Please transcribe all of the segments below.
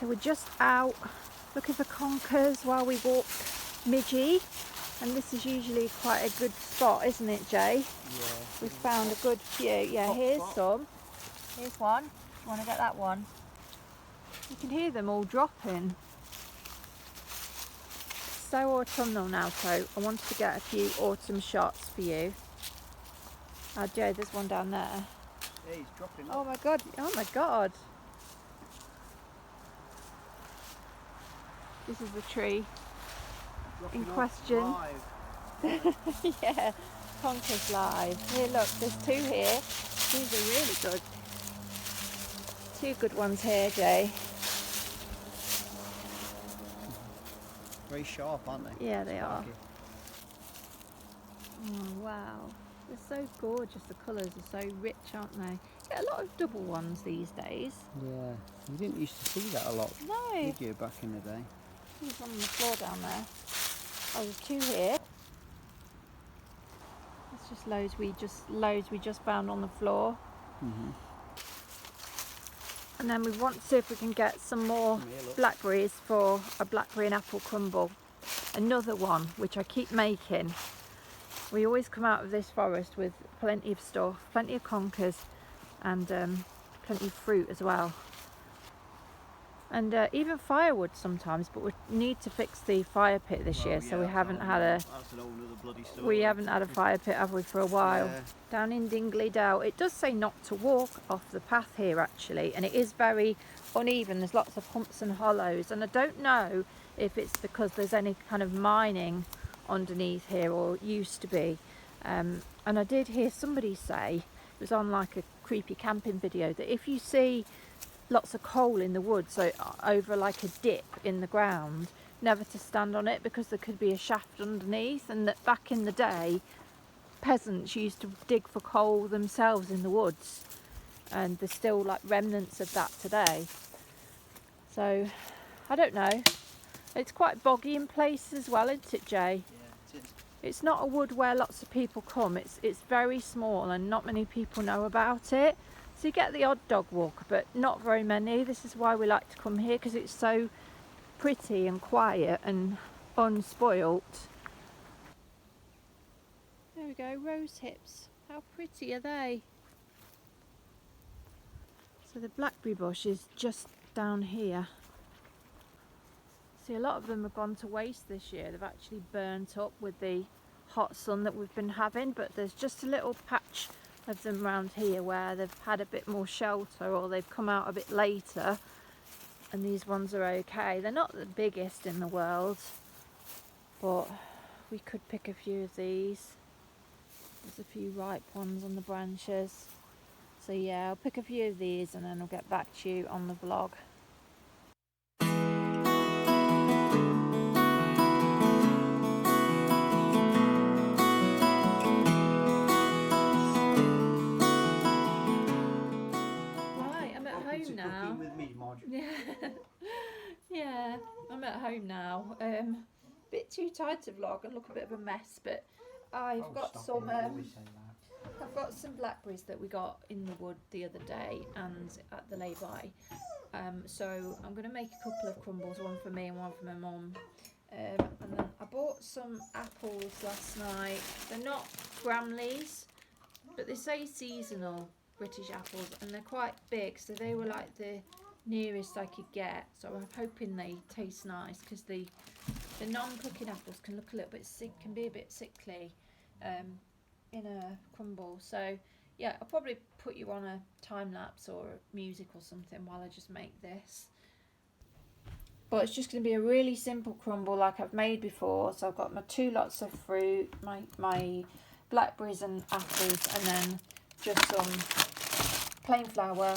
So we're just out looking for conkers while we walk Midgie, and this is usually quite a good spot, isn't it, Jay? Yeah. We've found a good few. Yeah, here's some. Here's one. You want to get that one? You can hear them all dropping. It's so autumnal now, so I wanted to get a few autumn shots for you. Oh, Joe, there's one down there. Yeah, he's dropping Oh up. my god! Oh my god! This is the tree Dropping in up question. live. Yeah, conkers live. Here, look, there's two here. These are really good. Two good ones here, Jay. Very sharp, aren't they? Yeah, they are. Sparky. Oh wow, they're so gorgeous. The colours are so rich, aren't they? Get a lot of double ones these days. Yeah, you didn't used to see that a lot, No. did you, back in the day? There's one on the floor down there. Oh, there's two here. It's just loads we just found on the floor. Mm-hmm. And then we want to see if we can get some more blackberries for a blackberry and apple crumble. Another one which I keep making. We always come out of this forest with plenty of stuff, plenty of conkers, and plenty of fruit as well. And even firewood sometimes, but we need to fix the fire pit this year, so we haven't had a fire pit, have we, for a while. Yeah. Down in Dingley Dell, it does say not to walk off the path here actually, and it is very uneven. There's lots of humps and hollows, and I don't know if it's because there's any kind of mining underneath here, or used to be. And I did hear somebody say, it was on like a creepy camping video, that if you see lots of coal in the woods, so over like a dip in the ground, never to stand on it because there could be a shaft underneath, and that back in the day peasants used to dig for coal themselves in the woods, and there's still like remnants of that today. So I don't know, it's quite boggy in places as well, isn't it, Jay? Yeah, it is. It's not a wood where lots of people come. It's very small and not many people know about it. So you get the odd dog walker, but not very many. This is why we like to come here, because it's so pretty and quiet and unspoilt. There we go, rose hips. How pretty are they? So the blackberry bush is just down here. See, a lot of them have gone to waste this year. They've actually burnt up with the hot sun that we've been having, but there's just a little patch of them around here where they've had a bit more shelter, or they've come out a bit later, and these ones are okay. They're not the biggest in the world, but we could pick a few of these. There's a few ripe ones on the branches, so yeah, I'll pick a few of these and then I'll get back to you on the vlog. Now. With me, Marjorie. Yeah, yeah, I'm at home now. Bit too tired to vlog and look a bit of a mess, but I've got some blackberries that we got in the wood the other day and at the lay-by. So I'm going to make a couple of crumbles, one for me and one for my mum. And then I bought some apples last night. They're not Bramleys, but they say seasonal British apples, and they're quite big, so they were like the nearest I could get. So I'm hoping they taste nice, because the non-cooking apples can look a little bit sick, can be a bit sickly in a crumble. So yeah, I'll probably put you on a time lapse or music or something while I just make this. But it's just going to be a really simple crumble like I've made before. So I've got my 2 lots of fruit, my blackberries and apples, and then just some plain flour,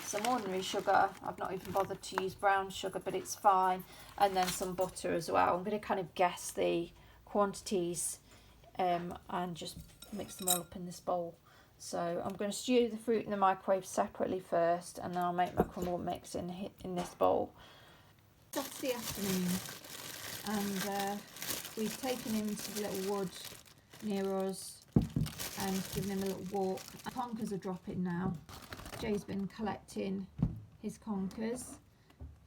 some ordinary sugar. I've not even bothered to use brown sugar, but it's fine, and then some butter as well. I'm going to kind of guess the quantities and just mix them all up in this bowl. So I'm going to stew the fruit in the microwave separately first, and then I'll make my crumble mix in this bowl. Saturday afternoon, and we've taken him to the little wood near us and given him a little walk. Conkers are dropping now. Jay's been collecting his conkers,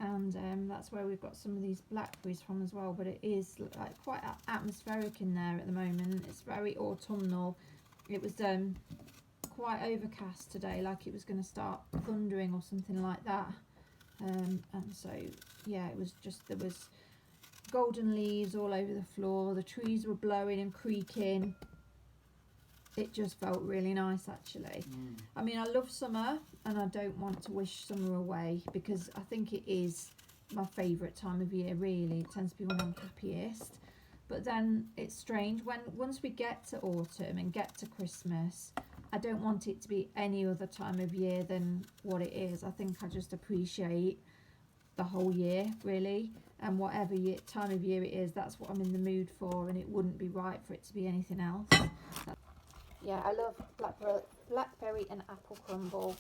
and that's where we've got some of these blackberries from as well, but it is like quite atmospheric in there at the moment. It's very autumnal. It was quite overcast today, like it was going to start thundering or something like that, and so yeah, it was just, there was golden leaves all over the floor, the trees were blowing and creaking. It just felt really nice actually. I mean, I love summer and I don't want to wish summer away, because I think it is my favourite time of year really. It tends to be when I'm happiest. But then it's strange, once we get to autumn and get to Christmas, I don't want it to be any other time of year than what it is. I think I just appreciate the whole year really, and whatever time of year it is, that's what I'm in the mood for, and it wouldn't be right for it to be anything else. Yeah, I love blackberry and apple crumble.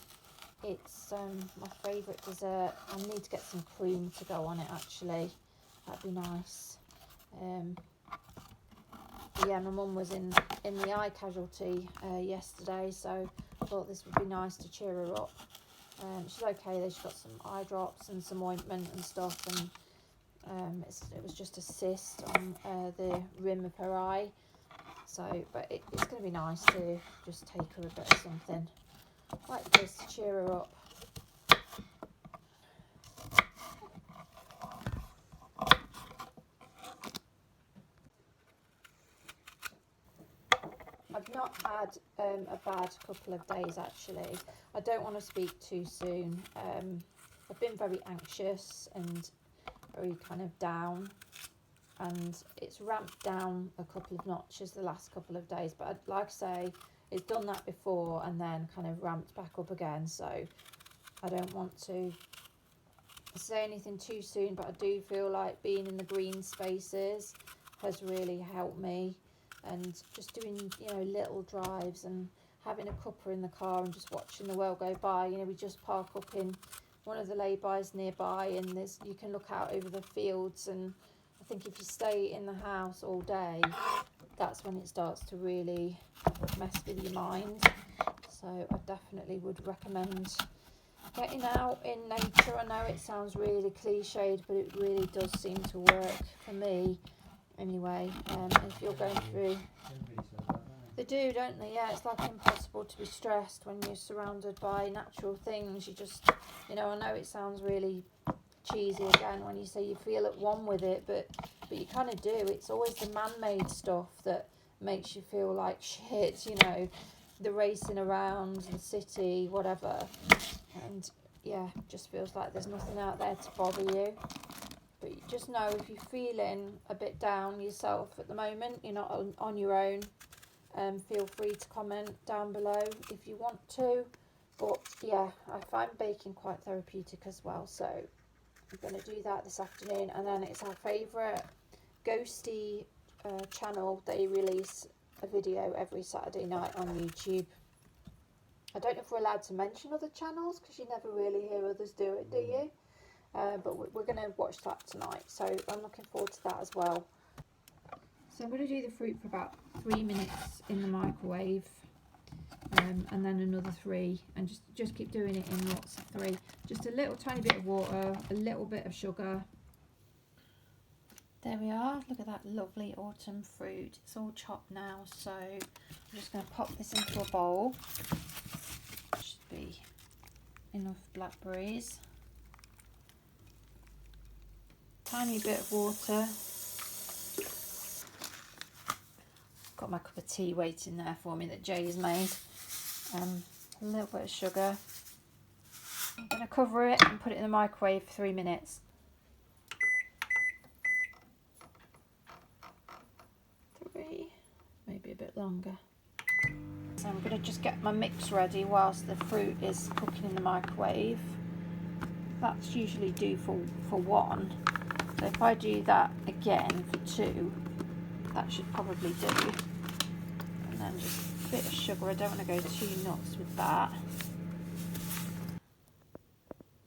It's my favourite dessert. I need to get some cream to go on it actually. That'd be nice. Yeah, my mum was in the eye casualty yesterday, so I thought this would be nice to cheer her up. She's okay though. She's got some eye drops and some ointment and stuff, and it was just a cyst on the rim of her eye. So, but it's going to be nice to just take her a bit of something like this to cheer her up. I've not had a bad couple of days actually. I don't want to speak too soon. I've been very anxious and very kind of down, and it's ramped down a couple of notches the last couple of days, but like I say, it's done that before and then kind of ramped back up again, so I don't want to say anything too soon, but I do feel like being in the green spaces has really helped me, and just doing, you know, little drives and having a cuppa in the car and just watching the world go by. You know, we just park up in one of the lay-bys nearby, and you can look out over the fields, and I think if you stay in the house all day, that's when it starts to really mess with your mind. So I definitely would recommend getting out in nature. I know it sounds really cliched, but it really does seem to work for me anyway. If you're going through, they do, don't they? Yeah, it's like impossible to be stressed when you're surrounded by natural things. You just, you know, I know it sounds really cheesy again when you say you feel at one with it, but you kind of do. It's always the man-made stuff that makes you feel like shit, you know, the racing around the city, whatever, and yeah, just feels like there's nothing out there to bother you. But you just know, if you're feeling a bit down yourself at the moment, you're not on your own. Feel free to comment down below if you want to. But yeah, I find baking quite therapeutic as well, so I'm going to do that this afternoon. And then it's our favourite ghosty channel. They release a video every Saturday night on YouTube. I don't know if we're allowed to mention other channels, because you never really hear others do it, do you? But we're going to watch that tonight, so I'm looking forward to that as well. So I'm going to do the fruit for about 3 minutes in the microwave, and then another 3, and just keep doing it in lots of 3. Just a little tiny bit of water, a little bit of sugar. There we are. Look at that lovely autumn fruit. It's all chopped now, so I'm just going to pop this into a bowl. Should be enough blackberries. Tiny bit of water. Got my cup of tea waiting there for me that Jay's made. A little bit of sugar. I'm going to cover it and put it in the microwave for 3 minutes. 3, maybe a bit longer. So I'm going to just get my mix ready whilst the fruit is cooking in the microwave. That's usually due for 1. So if I do that again for 2, that should probably do. And then just a bit of sugar. I don't want to go too nuts with that.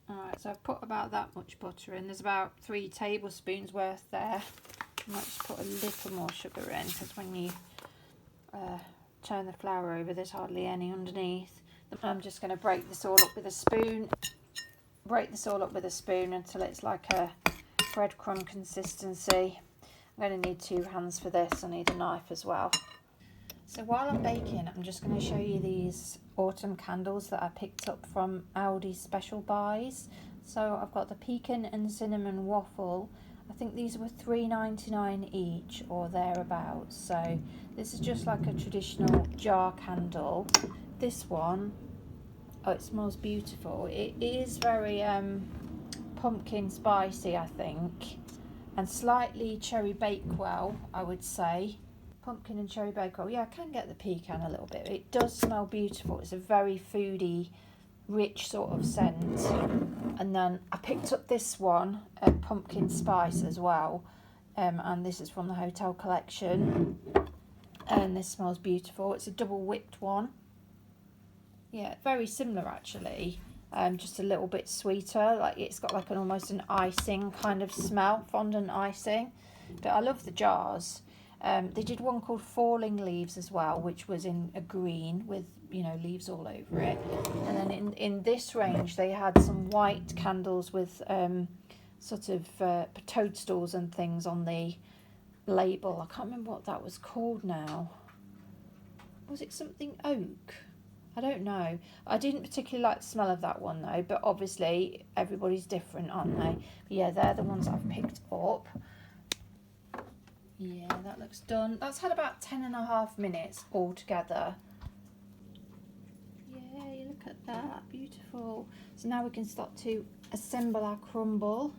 Alright, so I've put about that much butter in. There's about 3 tablespoons worth there. I might just put a little more sugar in, because when you turn the flour over, there's hardly any underneath. I'm just going to break this all up with a spoon. break this all up with a spoon until it's like a breadcrumb consistency. I'm going to need 2 hands for this. I need a knife as well. So while I'm baking, I'm just going to show you these autumn candles that I picked up from Aldi's special buys. So I've got the pecan and cinnamon waffle. I think these were $3.99 each or thereabouts. So this is just like a traditional jar candle. This one, oh, it smells beautiful. It is very pumpkin spicy, I think, and slightly cherry bakewell, I would say. Pumpkin and cherry bakewell. Yeah, I can get the pecan a little bit. It does smell beautiful. It's a very foodie, rich sort of scent. And then I picked up this one, pumpkin spice as well, and this is from the hotel collection, and this smells beautiful. It's a double wicked one. Yeah, very similar actually, just a little bit sweeter. Like it's got like almost an icing kind of smell, fondant icing. But I love the jars. They did one called Falling Leaves as well, which was in a green with, you know, leaves all over it. And then in this range, they had some white candles with sort of toadstools and things on the label. I can't remember what that was called now. Was it something oak? I don't know. I didn't particularly like the smell of that one though, but obviously everybody's different, aren't they? But yeah, they're the ones I've picked up. Yeah, that looks done. That's had about 10.5 minutes altogether. Yay, look at that, beautiful. So now we can start to assemble our crumble.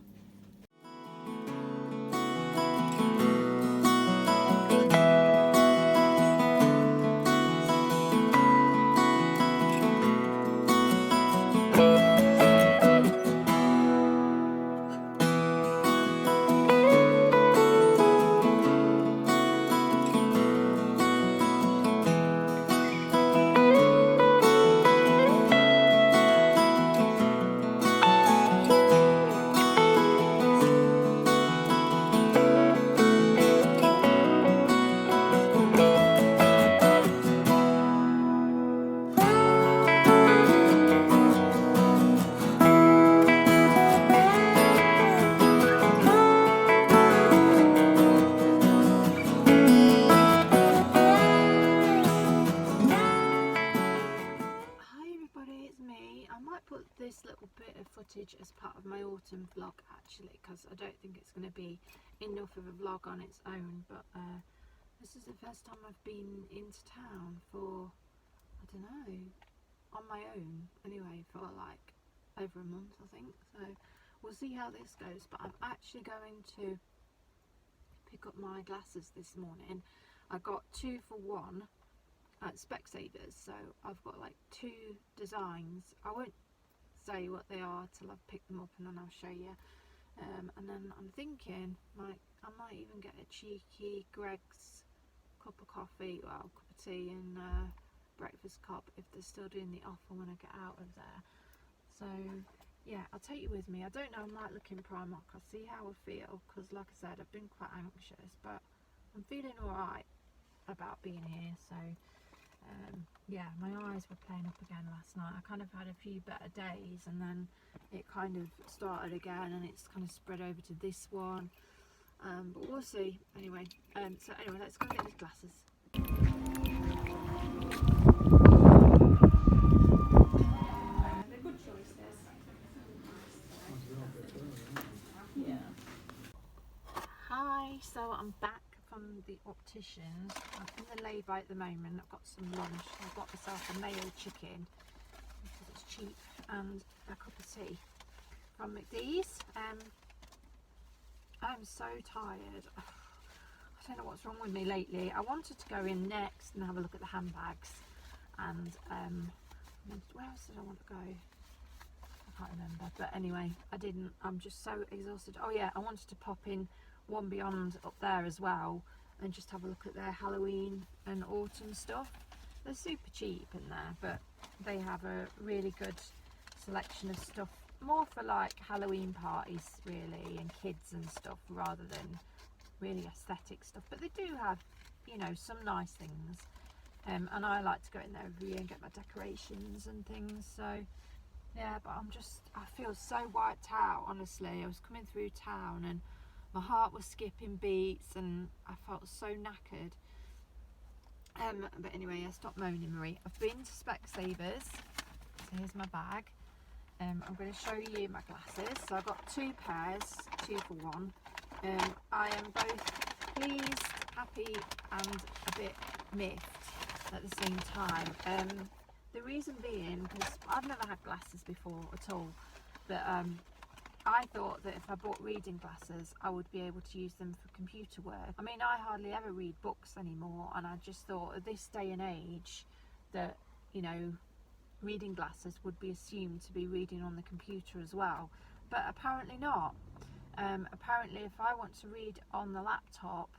This little bit of footage as part of my autumn vlog actually, because I don't think it's going to be enough of a vlog on its own, but this is the first time I've been into town for, I don't know, on my own anyway, for like over a month I think, so we'll see how this goes. But I'm actually going to pick up my glasses this morning. I got 2 for 1 at Specsavers, so I've got like 2 designs. I won't say what they are till I've picked them up and then I'll show you. And then I'm thinking I might even get a cheeky Greg's cup of coffee, well, cup of tea and breakfast cup if they're still doing the offer when I get out of there. So yeah, I'll take you with me. I don't know, I might look in Primark. I'll see how I feel, because like I said, I've been quite anxious, but I'm feeling alright about being here. So yeah, my eyes were playing up again last night. I kind of had a few better days and then it kind of started again, and it's kind of spread over to this one, but we'll see. Anyway, so anyway, let's go get these glasses. They're good choices. Yeah. Hi, so I'm back from the opticians. I'm in the lay-by at the moment. I've got some lunch. I've got myself a mayo chicken because it's cheap, and a cup of tea from McD's. I'm so tired. I don't know what's wrong with me lately. I wanted to go in next and have a look at the handbags, and where else did I want to go? I can't remember, but anyway, I didn't. I'm just so exhausted. Oh yeah, I wanted to pop in One Beyond up there as well and just have a look at their Halloween and autumn stuff. They're super cheap in there, but they have a really good selection of stuff, more for like Halloween parties really, and kids and stuff, rather than really aesthetic stuff. But they do have, you know, some nice things, and I like to go in there every year and get my decorations and things. So Yeah, but I feel so wiped out, honestly. I was coming through town and my heart was skipping beats and I felt so knackered. But anyway, yeah, stop moaning, Marie. I've been to Specsavers, so here's my bag. I'm going to show you my glasses. So I've got 2 pairs, 2 for 1. I am both pleased, happy and a bit miffed at the same time. The reason being, because I've never had glasses before at all, but I thought that if I bought reading glasses I would be able to use them for computer work. I mean, I hardly ever read books anymore, and I just thought at this day and age that, you know, reading glasses would be assumed to be reading on the computer as well, but apparently not. Apparently if I want to read on the laptop,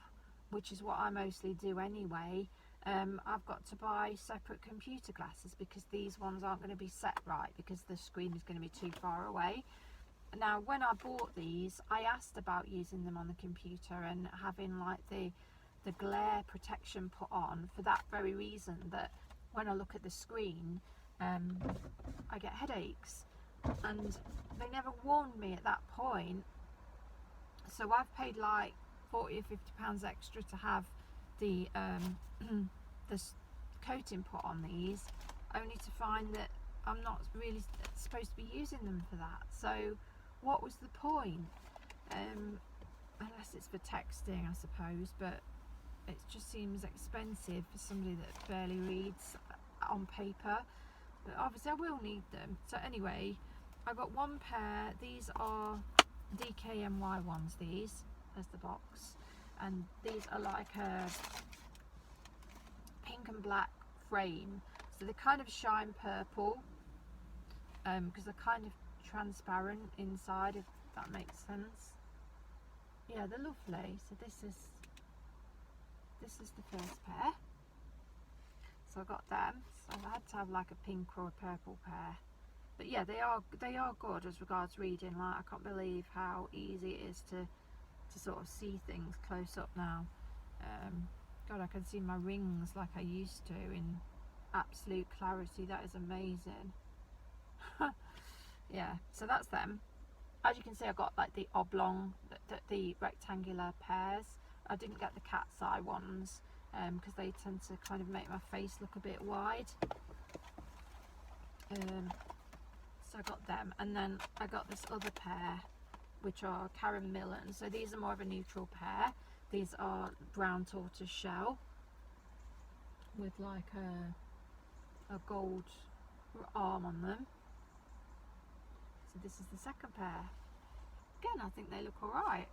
which is what I mostly do anyway, I've got to buy separate computer glasses because these ones aren't going to be set right because the screen is going to be too far away. Now when I bought these, I asked about using them on the computer and having like the glare protection put on for that very reason, that when I look at the screen I get headaches, and they never warned me at that point. So I've paid like 40 or 50 pounds extra to have the this coating put on these, only to find that I'm not really supposed to be using them for that. So what was the point? Unless it's for texting, I suppose, but it just seems expensive for somebody that barely reads on paper. But obviously I will need them. So anyway, I got 1 pair. These are DKNY ones, these, as the box, and these are like a pink and black frame, so they kind of shine purple because they're kind of transparent inside, if that makes sense. Yeah, they're lovely. So this is the first pair, so I got them. So I had to have like a pink or a purple pair. But yeah, they are good as regards reading. Like, I can't believe how easy it is to sort of see things close up now. God, I can see my rings like I used to in absolute clarity. That is amazing. Yeah, so that's them. As you can see, I got like the oblong, the rectangular pairs. I didn't get the cat's eye ones because they tend to kind of make my face look a bit wide. So I got them, and then I got this other pair, which are Karen Millen. So these are more of a neutral pair. These are brown tortoise shell with like a gold arm on them. So this is the second pair. Again, I think they look alright.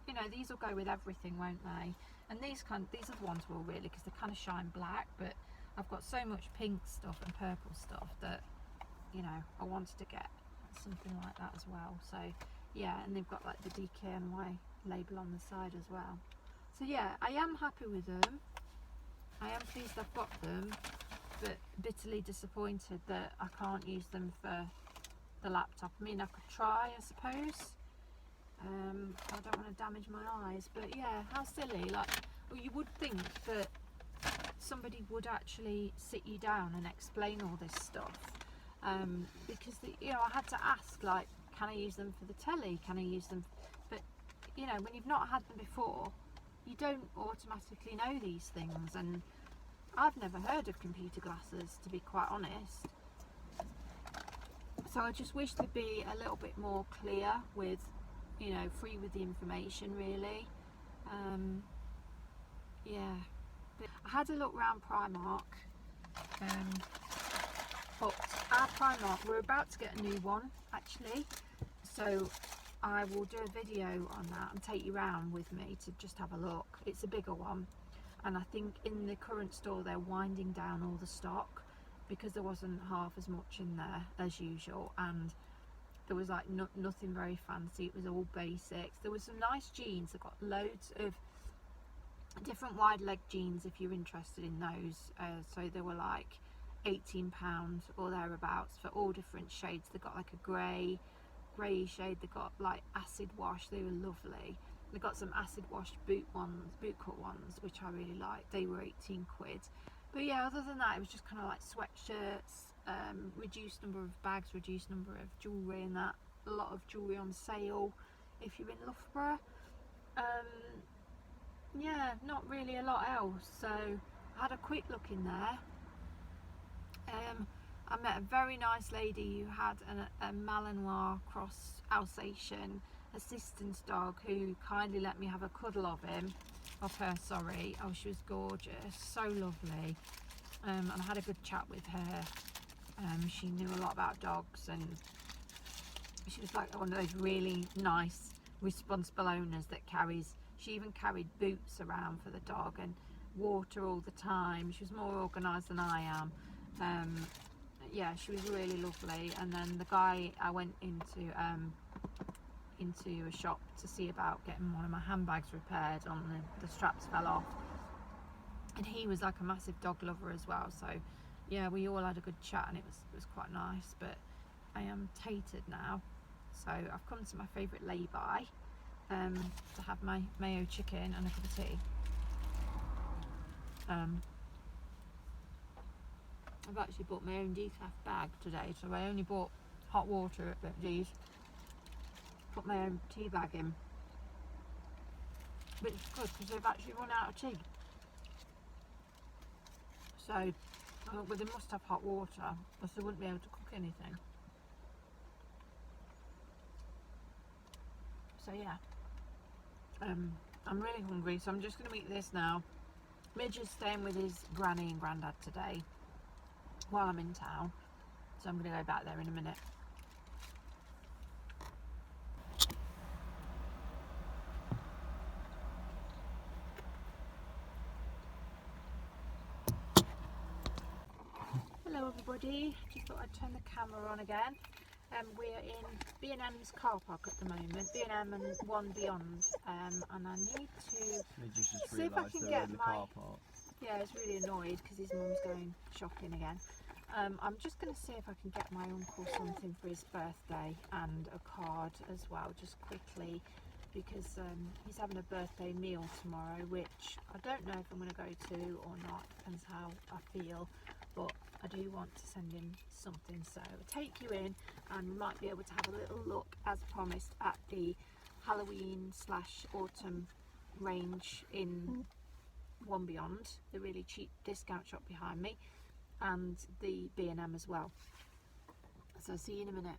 You know, these will go with everything, won't they? And these are the ones will really, because they kind of shine black, but I've got so much pink stuff and purple stuff that, you know, I wanted to get something like that as well. So yeah, and they've got like the DKNY label on the side as well. So yeah, I am happy with them. I am pleased I've got them, but bitterly disappointed that I can't use them for the laptop. I mean, I could try, I suppose. I don't want to damage my eyes, but yeah, how silly. Like, well, you would think that somebody would actually sit you down and explain all this stuff, because you know, I had to ask, like, can I use them for the telly, can I use them, but you know, when you've not had them before, you don't automatically know these things, and I've never heard of computer glasses, to be quite honest. So I just wish they'd be a little bit more clear with, you know, free with the information, really. Yeah, I had a look around Primark, but our Primark, we're about to get a new one actually, so I will do a video on that and take you around with me to just have a look. It's a bigger one, and I think in the current store they're winding down all the stock because there wasn't half as much in there as usual, and there was like nothing very fancy. It was all basics. There was some nice jeans. I've got loads of different wide leg jeans if you're interested in those. So they were like £18 or thereabouts for all different shades. They got like a grey shade. They got like acid wash. They were lovely. They got some acid wash boot cut ones, which I really liked. They were 18 quid. But yeah, other than that, it was just kind of like sweatshirts, reduced number of bags, reduced number of jewellery and that. A lot of jewellery on sale if you're in Loughborough. Yeah, not really a lot else, so I had a quick look in there. I met a very nice lady who had a Malinois cross Alsatian assistance dog who kindly let me have a cuddle of her, sorry. Oh, she was gorgeous, so lovely. And I had a good chat with her. She knew a lot about dogs, and she was like one of those really nice, responsible owners that she even carried boots around for the dog and water all the time. She was more organised than I am. Yeah, she was really lovely. And then the guy, I went into a shop to see about getting one of my handbags repaired. The straps fell off, and he was like a massive dog lover as well. So yeah, we all had a good chat, and it was quite nice. But I am tatered now, so I've come to my favourite lay-by to have my mayo chicken and a cup of tea. I've actually bought my own decaf bag today, so I only bought hot water at these. Put my own tea bag in, but it's good because they've actually run out of tea. So I thought, well, they must have hot water, or they wouldn't be able to cook anything. So yeah, I'm really hungry, so I'm just going to eat this now. Midge is staying with his granny and granddad today while I'm in town, so I'm going to go back there in a minute. Hello everybody, just thought I'd turn the camera on again. We're in B&M's car park at the moment, B&M and One Beyond, and I need to see if I can get my car park. Yeah, he's really annoyed because his mum's going shopping again. I'm just going to see if I can get my uncle something for his birthday and a card as well, just quickly, because he's having a birthday meal tomorrow, which I don't know if I'm going to go to or not, depends how I feel, but I do want to send him something. So I'll take you in, and we might be able to have a little look, as promised, at the Halloween/autumn range in One Beyond, the really cheap discount shop behind me, and the B&M as well. So I'll see you in a minute.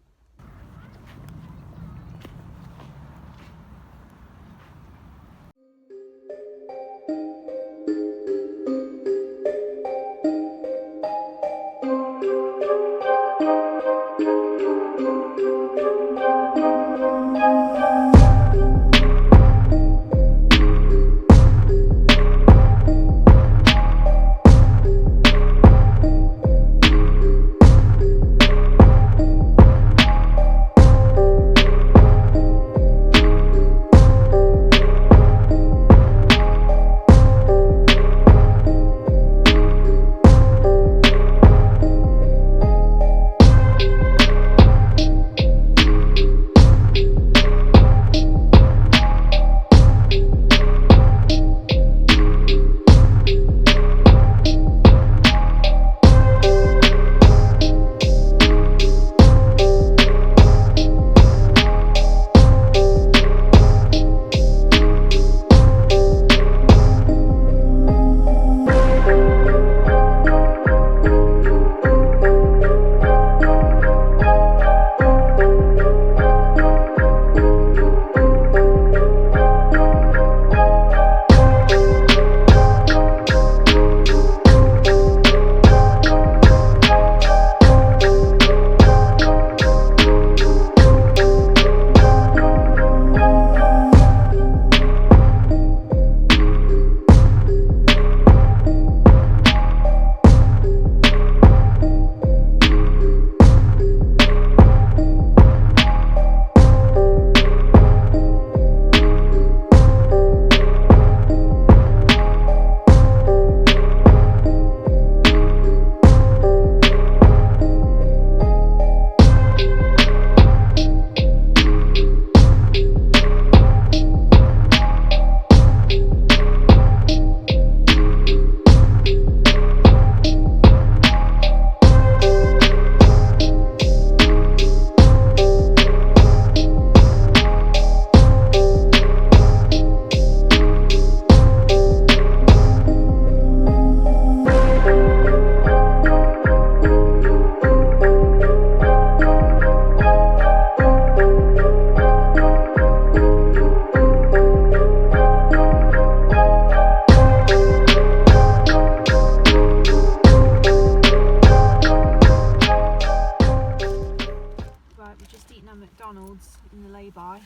woods in the lay-by.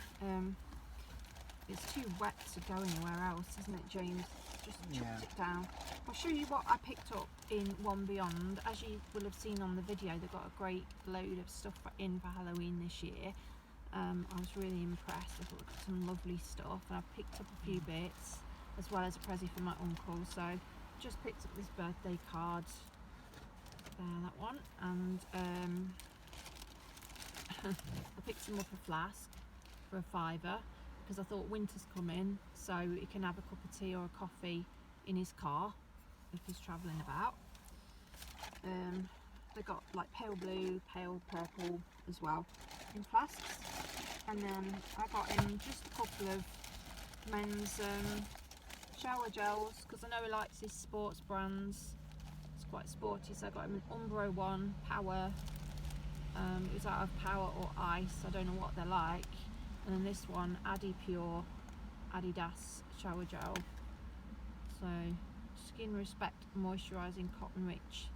It's too wet to go anywhere else, isn't it, James? Just chucked it down. I'll show you what I picked up in One Beyond. As you will have seen on the video, they've got a great load of stuff in for Halloween this year. I was really impressed. I thought they got some lovely stuff, and I picked up a few bits as well as a present for my uncle. So just picked up this birthday card, that one, and I picked him up a flask for a £5 because I thought winter's coming, so he can have a cup of tea or a coffee in his car if he's travelling about. They got like pale blue, pale purple as well in flasks, and then I got him just a couple of men's shower gels because I know he likes his sports brands. It's quite sporty, so I got him an Umbro one, Power. It was out of Power or Ice, I don't know what they're like. And then this one, Addy Pure Adidas shower gel. So Skin Respect moisturising cotton rich,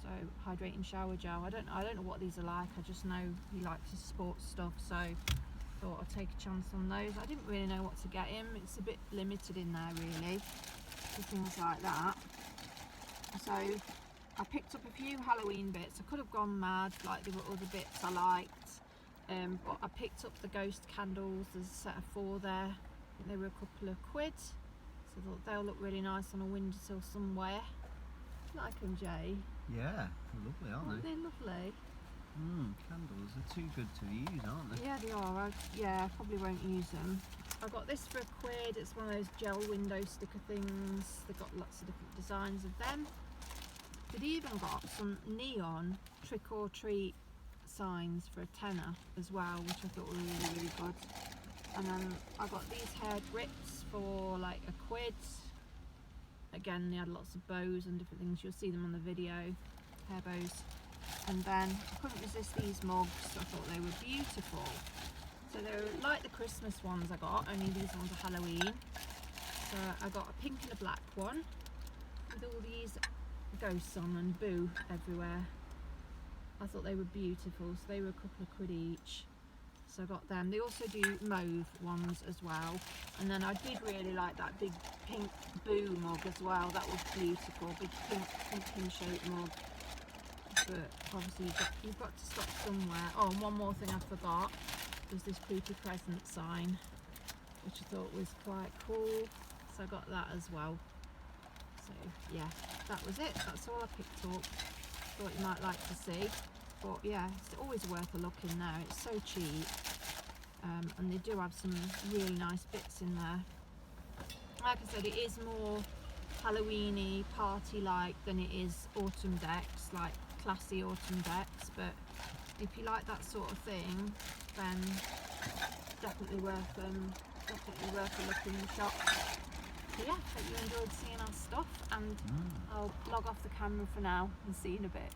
so hydrating shower gel. I don't know what these are like. I just know he likes his sports stuff, so thought I'd take a chance on those. I didn't really know what to get him. It's a bit limited in there really for things like that. So I picked up a few Halloween bits. I could have gone mad, like there were other bits I liked. But I picked up the ghost candles. There's a set of 4 there. I think they were a couple of £1, so I thought they'll look really nice on a windowsill somewhere. Like them, Jay? Yeah, they're lovely, aren't they? They're lovely. Candles are too good to use, aren't they? Yeah, they are. I probably won't use them. I got this for £1. It's one of those gel window sticker things. They've got lots of different designs of them. They'd even got some neon trick or treat signs for a £10 as well, which I thought were really, really good. And then I got these hair grips for like £1. Again, they had lots of bows and different things. You'll see them on the video, hair bows. And then I couldn't resist these mugs. I thought they were beautiful. So they're like the Christmas ones I got, only these ones are Halloween. So I got a pink and a black one with all these ghosts on and boo everywhere. I thought they were beautiful, so they were a couple of £1 each. So I got them. They also do mauve ones as well. And then I did really like that big pink boo mug as well. That was beautiful, big pink pumpkin shaped mug. But obviously you've got to stop somewhere. Oh, and one more thing I forgot was this creepy present sign, which I thought was quite cool. So I got that as well. So yeah, that was it. That's all I picked up. Thought you might like to see, but yeah, it's always worth a look in there. It's so cheap, and they do have some really nice bits in there. Like I said, it is more Halloweeny, party-like than it is autumn decks, like classy autumn decks. But if you like that sort of thing, then definitely worth a look in the shop. So yeah, hope you enjoyed seeing our stuff, and I'll log off the camera for now and see you in a bit.